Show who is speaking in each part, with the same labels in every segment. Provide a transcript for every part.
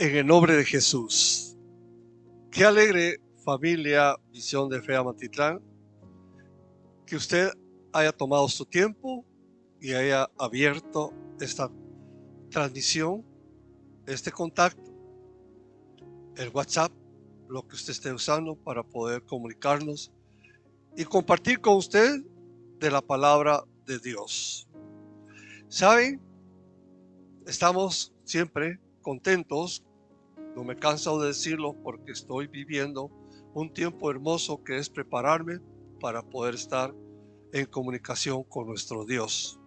Speaker 1: En el nombre de Jesús. Qué alegre, familia Visión de Fe Amatitlán, que usted haya tomado su tiempo y haya abierto esta transmisión, este contacto, el WhatsApp, lo que usted esté usando para poder comunicarnos y compartir con usted de la palabra de Dios. ¿Saben? Estamos siempre contentos. No me canso de decirlo porque estoy viviendo un tiempo hermoso que es prepararme para poder estar en comunicación con nuestro Dios.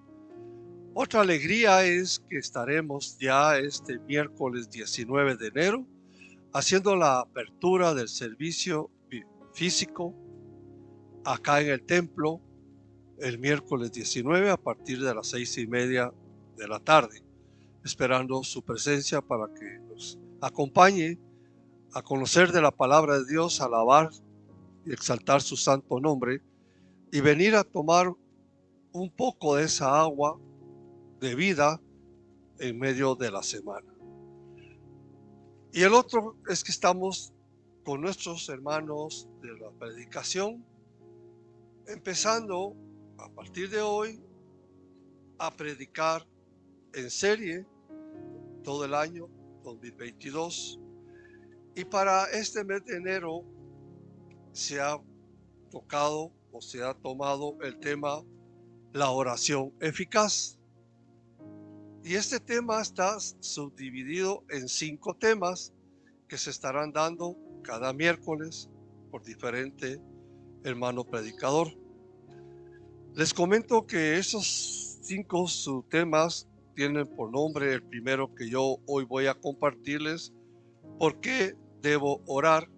Speaker 1: Otra alegría es que estaremos ya este miércoles 19 de enero haciendo la apertura del servicio físico acá en el templo el miércoles 19 a partir de las 6:30 de la tarde, esperando su presencia para que nos acompañe a conocer de la palabra de Dios, alabar y exaltar su santo nombre y venir a tomar un poco de esa agua de vida en medio de la semana. Y el otro es que estamos con nuestros hermanos de la predicación, empezando a partir de hoy a predicar en serie todo el año 2022. Y para este mes de enero se ha tocado o se ha tomado el tema la oración eficaz. Y este tema está subdividido en 5 temas que se estarán dando cada miércoles por diferente hermano predicador. Les comento que esos 5 subtemas tienen por nombre el primero que yo hoy voy a compartirles, ¿por qué debo orar?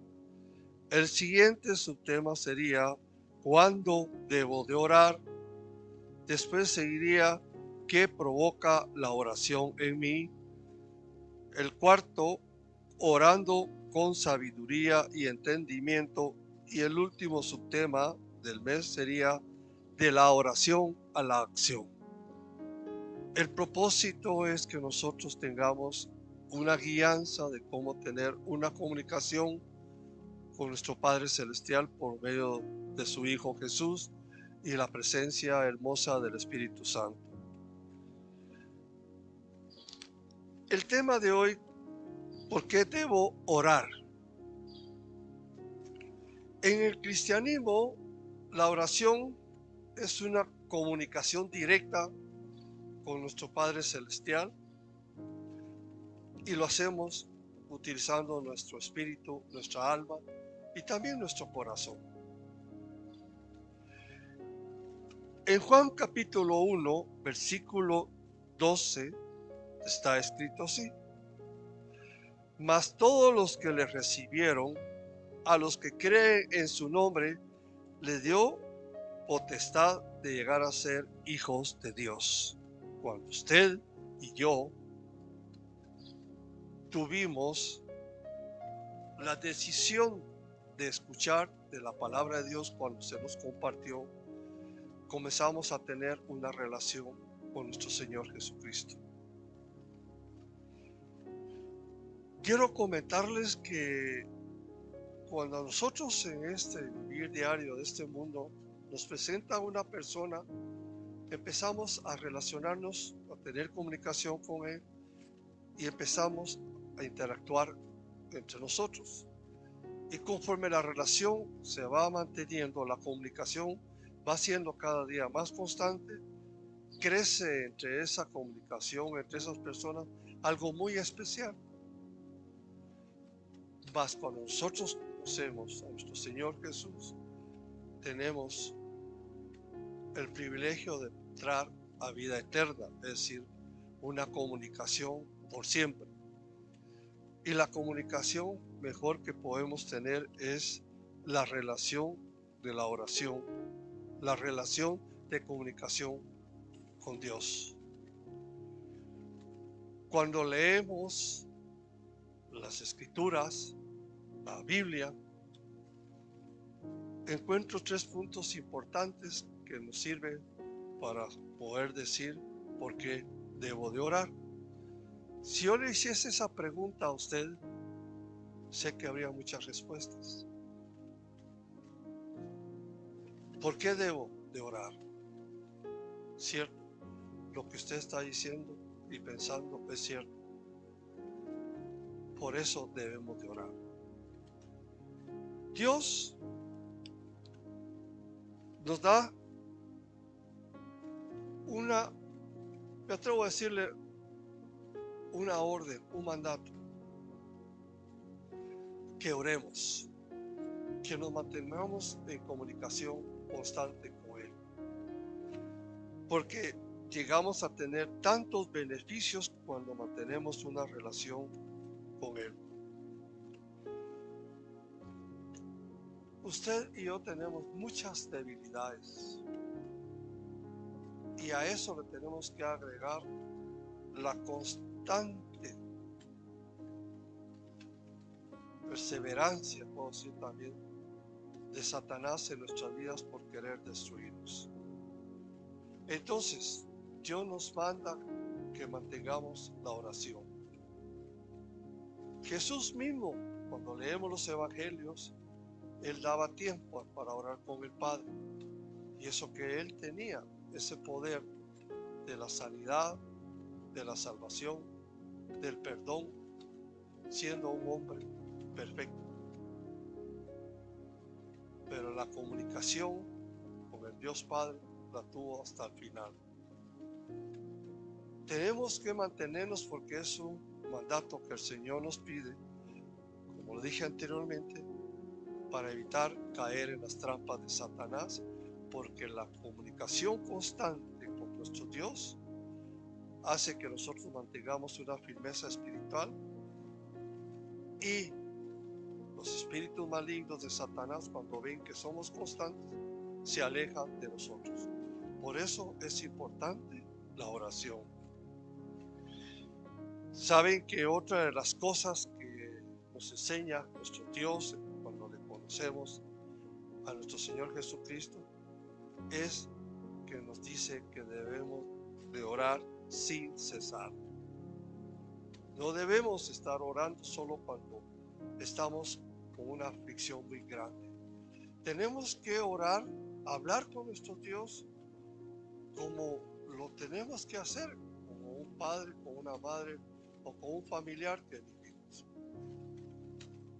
Speaker 1: El siguiente subtema sería ¿cuándo debo de orar? Después seguiría ¿qué provoca la oración en mí? El cuarto, orando con sabiduría y entendimiento. Y el último subtema del mes sería de la oración a la acción. El propósito es que nosotros tengamos una guianza de cómo tener una comunicación con nuestro Padre Celestial por medio de su Hijo Jesús y la presencia hermosa del Espíritu Santo. El tema de hoy, ¿por qué debo orar? En el cristianismo, la oración es una comunicación directa con nuestro Padre Celestial y lo hacemos utilizando nuestro espíritu, nuestra alma y también nuestro corazón. En Juan capítulo 1, versículo 12, está escrito así: mas todos los que le recibieron, a los que creen en su nombre, le dio potestad de llegar a ser hijos de Dios. Cuando usted y yo tuvimos la decisión de escuchar de la palabra de Dios cuando se nos compartió, comenzamos a tener una relación con nuestro Señor Jesucristo. Quiero comentarles que cuando nosotros en este vivir diario de este mundo nos presenta una persona, empezamos a relacionarnos, a tener comunicación con él y empezamos a interactuar entre nosotros. Y conforme la relación se va manteniendo, la comunicación va siendo cada día más constante, crece entre esa comunicación, entre esas personas, algo muy especial. Mas cuando nosotros conocemos a nuestro Señor Jesús, tenemos el privilegio de entrar a vida eterna, es decir, una comunicación por siempre. Y la comunicación mejor que podemos tener es la relación de la oración, la relación de comunicación con Dios. Cuando leemos las escrituras, la Biblia, encuentro 3 puntos importantes que nos sirven para poder decir por qué debo de orar. Si yo le hiciese esa pregunta a usted, sé que habría muchas respuestas. ¿Por qué debo de orar? Cierto, lo que usted está diciendo y pensando es cierto. Por eso debemos de orar. Dios nos da una, me atrevo a decirle, una orden, un mandato, que oremos, que nos mantengamos en comunicación constante con Él, porque llegamos a tener tantos beneficios cuando mantenemos una relación con Él. Usted y yo tenemos muchas debilidades y a eso le tenemos que agregar la constante perseverancia, puedo decir también, de Satanás en nuestras vidas por querer destruirnos. Entonces, Dios nos manda que mantengamos la oración. Jesús mismo, cuando leemos los evangelios, Él daba tiempo para orar con el Padre. Y eso que Él tenía, ese poder de la sanidad, de la salvación, del perdón, siendo un hombre perfecto. Pero la comunicación con el Dios Padre la tuvo hasta el final. Tenemos que mantenernos porque es un mandato que el Señor nos pide, como lo dije anteriormente, para evitar caer en las trampas de Satanás, porque la comunicación constante con nuestro Dios hace que nosotros mantengamos una firmeza espiritual y los espíritus malignos de Satanás, cuando ven que somos constantes, se alejan de nosotros. Por eso es importante la oración. Saben que otra de las cosas que nos enseña nuestro Dios cuando le conocemos a nuestro Señor Jesucristo es que nos dice que debemos de orar sin cesar. No debemos estar orando solo cuando estamos con una aflicción muy grande. Tenemos que orar, hablar con nuestro Dios como lo tenemos que hacer, como un padre, con una madre o con un familiar que vivimos.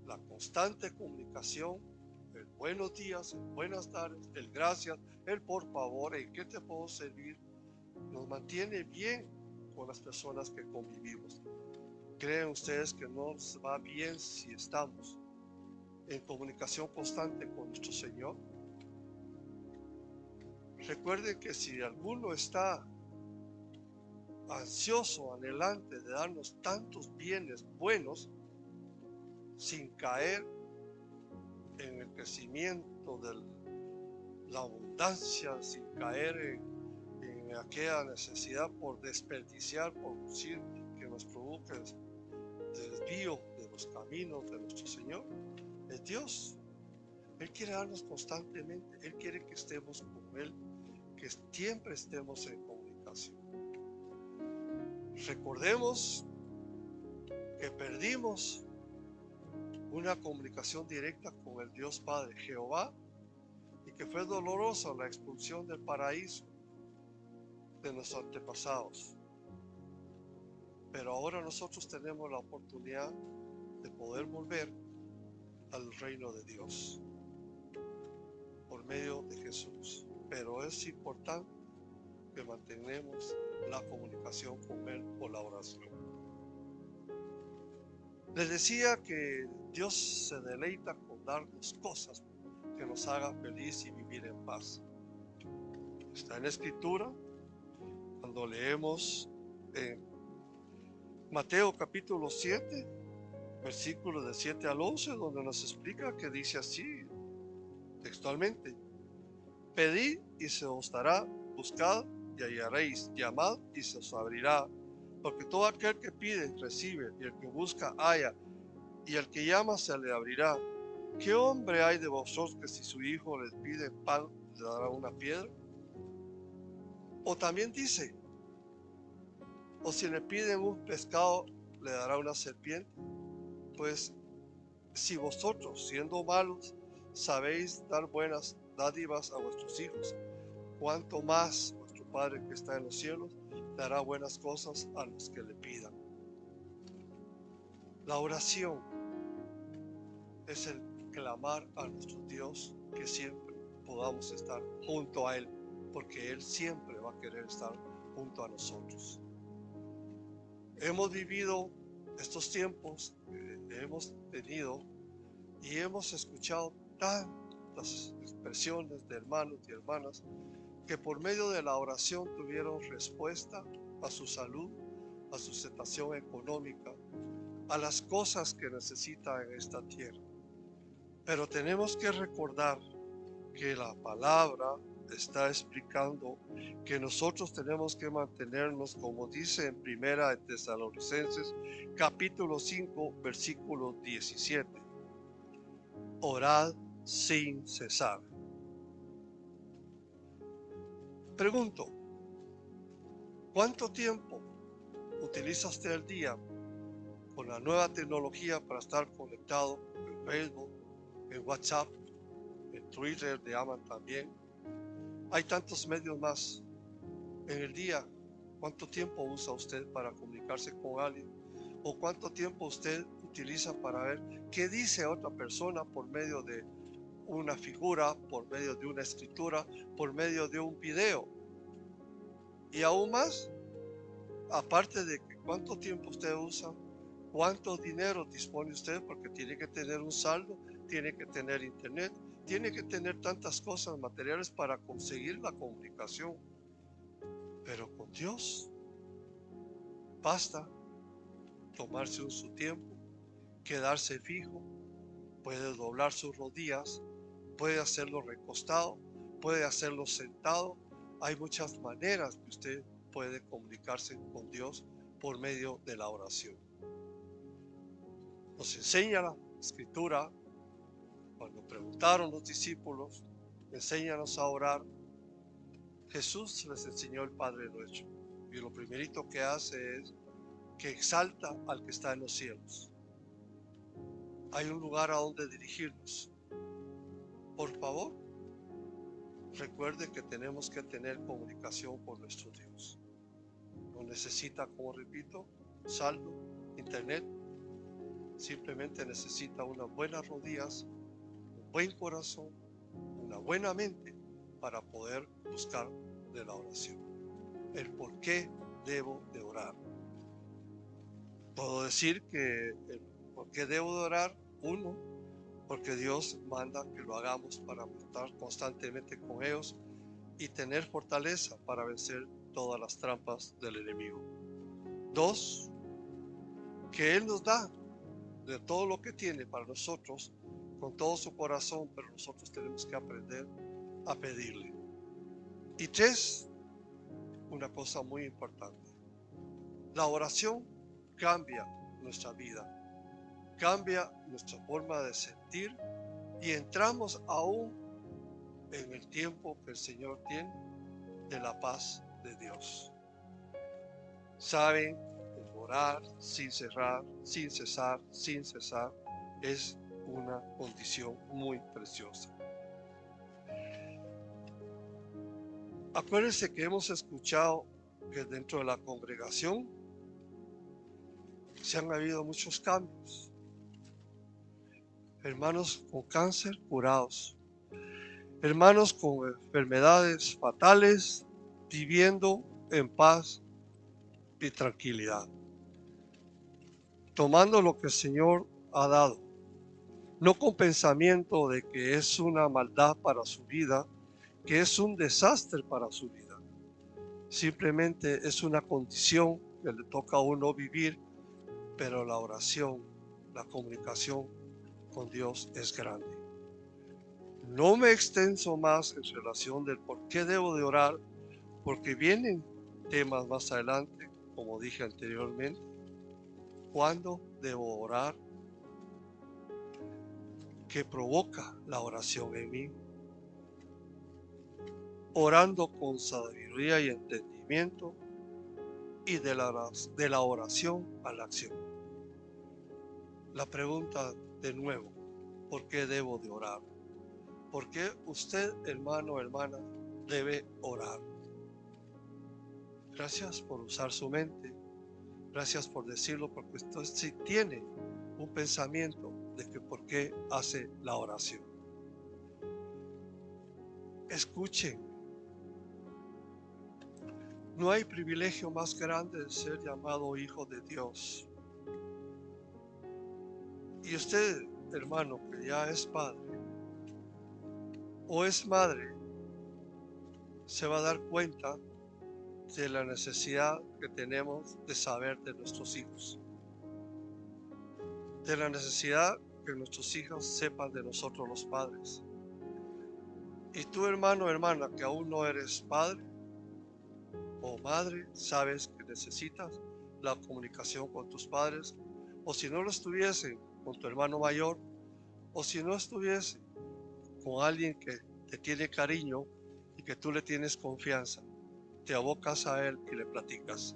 Speaker 1: La constante comunicación, el buenos días, el buenas tardes, el gracias, el por favor, en qué te puedo servir, nos mantiene bien con las personas que convivimos. ¿Creen ustedes que nos va bien si estamos en comunicación constante con nuestro Señor? Recuerden que si alguno está ansioso, anhelante de darnos tantos bienes buenos, sin caer en el crecimiento de la abundancia, sin caer en aquella necesidad por desperdiciar, por decir que nos provoca desvío de los caminos de nuestro Señor, es Dios. Él quiere darnos constantemente, Él quiere que estemos con Él, que siempre estemos en comunicación. Recordemos que perdimos una comunicación directa con el Dios Padre, Jehová, y que fue dolorosa la expulsión del paraíso de nuestros antepasados. Pero ahora nosotros tenemos la oportunidad de poder volver al reino de Dios por medio de Jesús. Pero es importante que mantenemos la comunicación con Él por la oración. Les decía que Dios se deleita con darnos cosas que nos hagan feliz y vivir en paz. Está en la Escritura, cuando leemos en Mateo capítulo 7, versículos de 7 al 11, donde nos explica que dice así, textualmente: pedid y se os dará, buscad y hallaréis, llamad y se os abrirá, porque todo aquel que pide recibe, y el que busca halla, y el que llama se le abrirá. ¿Qué hombre hay de vosotros que si su hijo les pide pan, le dará una piedra? O también dice, O si le piden un pescado, le dará una serpiente. Pues si vosotros, siendo malos, sabéis dar buenas dádivas a vuestros hijos, cuánto más vuestro Padre que está en los cielos dará buenas cosas a los que le pidan. La oración es el clamar a nuestro Dios que siempre podamos estar junto a Él, porque Él siempre va a querer estar junto a nosotros. Hemos vivido estos tiempos, hemos tenido y hemos escuchado tantas expresiones de hermanos y hermanas que por medio de la oración tuvieron respuesta a su salud, a su situación económica, a las cosas que necesitan en esta tierra. Pero tenemos que recordar que la palabra está explicando que nosotros tenemos que mantenernos, como dice en Primera de Tesalonicenses, capítulo 5, versículo 17. Orad sin cesar. Pregunto, ¿cuánto tiempo utiliza usted al día con la nueva tecnología para estar conectado en Facebook, en WhatsApp, en Twitter, le llaman también? Hay tantos medios más en el día. ¿Cuánto tiempo usa usted para comunicarse con alguien? ¿O cuánto tiempo usted utiliza para ver qué dice otra persona por medio de una figura, por medio de una escritura, por medio de un video? Y aún más, aparte de que cuánto tiempo usted usa, cuánto dinero dispone usted, porque tiene que tener un saldo, tiene que tener internet, tiene que tener tantas cosas materiales para conseguir la comunicación. Pero con Dios basta tomarse su tiempo, quedarse fijo, puede doblar sus rodillas, puede hacerlo recostado, puede hacerlo sentado. Hay muchas maneras que usted puede comunicarse con Dios por medio de la oración. Nos enseña la Escritura, cuando preguntaron los discípulos, enséñanos a orar. Jesús les enseñó el Padre Nuestro, y lo primerito que hace es que exalta al que está en los cielos. Hay un lugar a donde dirigirnos. Por favor, recuerde que tenemos que tener comunicación con nuestro Dios. No necesita, como repito, saldo, internet. Simplemente necesita unas buenas rodillas, un buen corazón, una buena mente para poder buscar de la oración. El por qué debo de orar. Puedo decir que el por qué debo de orar, uno, porque Dios manda que lo hagamos para estar constantemente con ellos y tener fortaleza para vencer todas las trampas del enemigo. Dos, que Él nos da de todo lo que tiene para nosotros con todo su corazón, pero nosotros tenemos que aprender a pedirle. Y tres, una cosa muy importante, la oración cambia nuestra vida, cambia nuestra forma de sentir y entramos aún en el tiempo que el Señor tiene de la paz de Dios. Saben, el orar sin cerrar, sin cesar, sin cesar, es una condición muy preciosa. Acuérdense que hemos escuchado que dentro de la congregación se han habido muchos cambios. Hermanos con cáncer curados, hermanos con enfermedades fatales viviendo en paz y tranquilidad, tomando lo que el Señor ha dado, no con pensamiento de que es una maldad para su vida, que es un desastre para su vida. Simplemente es una condición que le toca a uno vivir, pero la oración, la comunicación con Dios es grande. No me extenso más en relación del por qué debo de orar, porque vienen temas más adelante, como dije anteriormente. ¿Cuándo debo orar? ¿Qué provoca la oración en mí? Orando con sabiduría y entendimiento, y de la oración a la acción. La pregunta de nuevo, ¿por qué debo de orar? ¿Por qué usted, hermano o hermana, debe orar? Gracias por usar su mente. Gracias por decirlo, porque usted sí tiene un pensamiento de que por qué hace la oración. Escuchen, no hay privilegio más grande de ser llamado hijo de Dios. Y usted, hermano, que ya es padre o es madre, se va a dar cuenta de la necesidad que tenemos de saber de nuestros hijos, de la necesidad que nuestros hijos sepan de nosotros los padres. Y tú, hermano o hermana, que aún no eres padre o madre, sabes que necesitas la comunicación con tus padres, o si no lo estuviese, con tu hermano mayor, o si no estuviese con alguien que te tiene cariño y que tú le tienes confianza, te abocas a él y le platicas.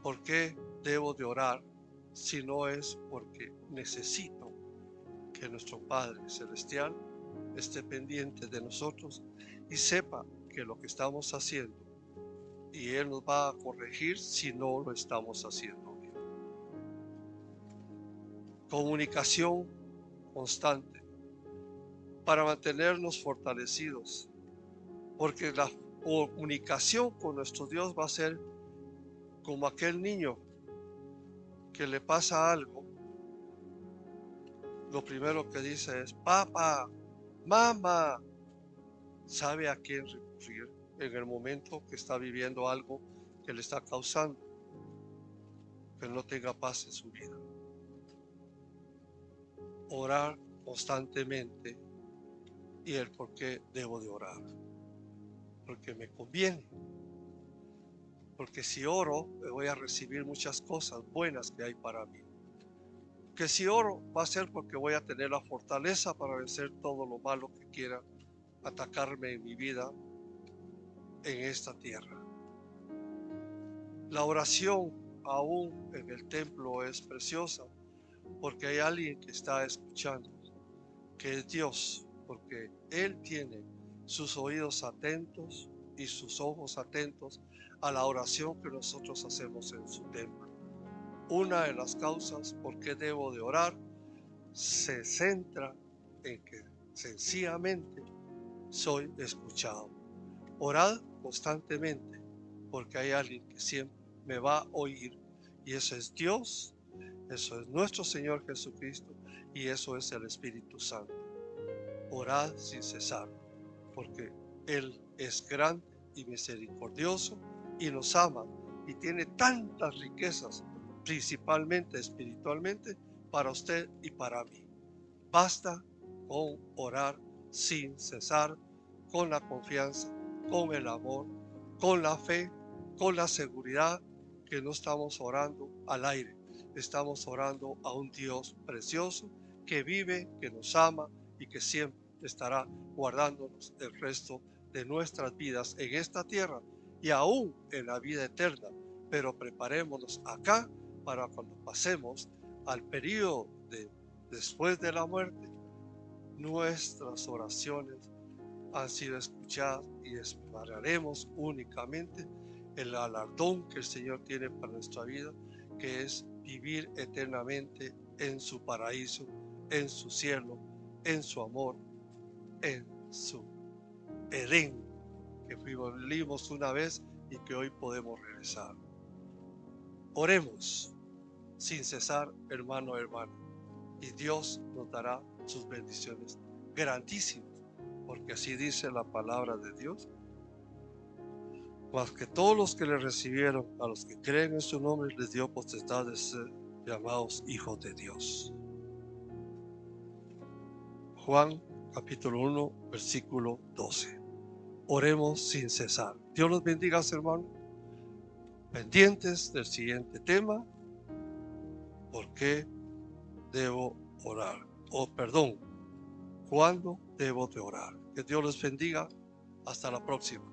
Speaker 1: ¿Por qué debo de orar si no es porque necesito que nuestro Padre Celestial esté pendiente de nosotros y sepa que lo que estamos haciendo, y Él nos va a corregir si no lo estamos haciendo bien? Comunicación constante para mantenernos fortalecidos, porque la comunicación con nuestro Dios va a ser como aquel niño que le pasa algo, lo primero que dice es: papá, mamá. Sabe a quién recurrir en el momento que está viviendo algo que le está causando que no tenga paz en su vida. Orar constantemente. ¿Y el por qué debo de orar? Porque me conviene. Porque si oro, voy a recibir muchas cosas buenas que hay para mí. Que si oro, va a ser porque voy a tener la fortaleza para vencer todo lo malo que quiera atacarme en mi vida en esta tierra. La oración aún en el templo es preciosa porque hay alguien que está escuchando, que es Dios, porque Él tiene sus oídos atentos y sus ojos atentos a la oración que nosotros hacemos en su templo. Una de las causas por qué debo de orar se centra en que sencillamente soy escuchado. Orad constantemente porque hay alguien que siempre me va a oír, y eso es Dios, eso es nuestro Señor Jesucristo, y eso es el Espíritu Santo. Orad sin cesar, porque Él es grande y misericordioso y nos ama y tiene tantas riquezas, principalmente espiritualmente, para usted y para mí. Basta con orar sin cesar, con la confianza, con el amor, con la fe, con la seguridad que no estamos orando al aire, estamos orando a un Dios precioso que vive, que nos ama y que siempre estará guardándonos el resto de nuestras vidas en esta tierra y aún en la vida eterna. Pero preparémonos acá para cuando pasemos al periodo de después de la muerte, nuestras oraciones han sido escuchadas y esperaremos únicamente el galardón que el Señor tiene para nuestra vida, que es vivir eternamente en su paraíso, en su cielo, en su amor, en su Edén, que vivimos una vez y que hoy podemos regresar. Oremos sin cesar, hermano, hermana, y Dios nos dará sus bendiciones grandísimas, porque así dice la palabra de Dios. Mas que todos los que le recibieron, a los que creen en su nombre, les dio potestad de ser llamados hijos de Dios. Juan capítulo 1, versículo 12. Oremos sin cesar. Dios los bendiga, hermanos. Pendientes del siguiente tema. ¿Por qué debo orar? ¿Cuándo debo de orar? Que Dios les bendiga. Hasta la próxima.